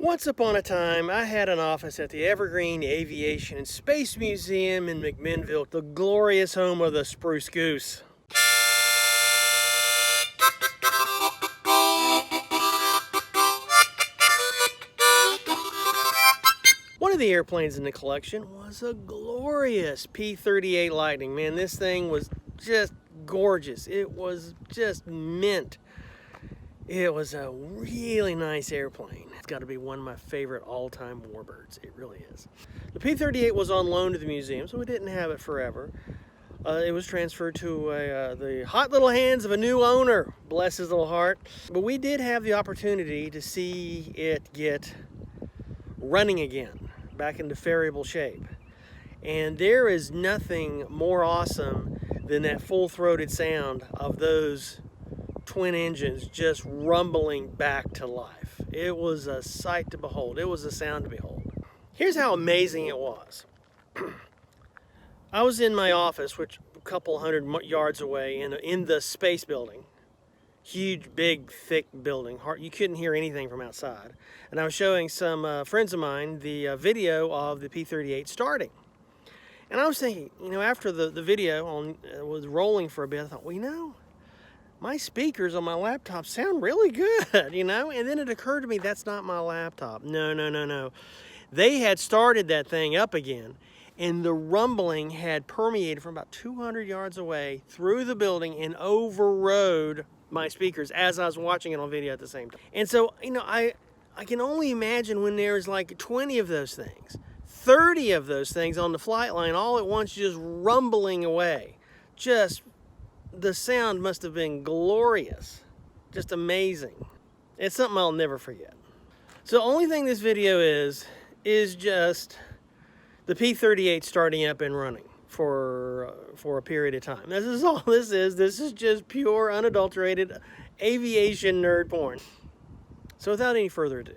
Once upon a time, I had an office at the Evergreen Aviation Space Museum in McMinnville, the glorious home of the Spruce Goose. One of the airplanes in the collection was a glorious P-38 Lightning. Man, this thing was just gorgeous. It was just mint. It was a really nice airplane. It's got to be one of my favorite all-time Warbirds. It really is. The P-38 was on loan to the museum, so we didn't have it forever. It was transferred to the hot little hands of a new owner. Bless his little heart. But we did have the opportunity to see it get running again, back into ferryable shape. And there is nothing more awesome than that full-throated sound of those twin engines just rumbling back to life. It was a sight to behold. It was a sound to behold. Here's how amazing it was. I was in my office, which a couple hundred yards away in the space building. Huge, big, thick building. You couldn't hear anything from outside. And I was showing some friends of mine the video of the P-38 starting. And I was thinking, you know, after the video was rolling for a bit, I thought, well, you know, my speakers on my laptop sound really good, you know? And then it occurred to me, that's not my laptop. No. They had started that thing up again, and the rumbling had permeated from about 200 yards away through the building and overrode my speakers as I was watching it on video at the same time. And so, you know, I can only imagine when there's like 20 of those things, 30 of those things on the flight line all at once just rumbling away. The sound must have been glorious. Just amazing. It's something I'll never forget. So the only thing this video is just the P-38 starting up and running for a period of time. This is all this is. This is just pure, unadulterated aviation nerd porn. So without any further ado,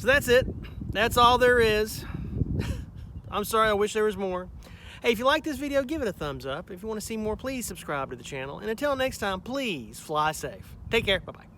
So that's it. That's all there is. I'm sorry, I wish there was more. Hey, if you like this video, give it a thumbs up. If you want to see more, please subscribe to the channel. And until next time, please fly safe. Take care. Bye-bye.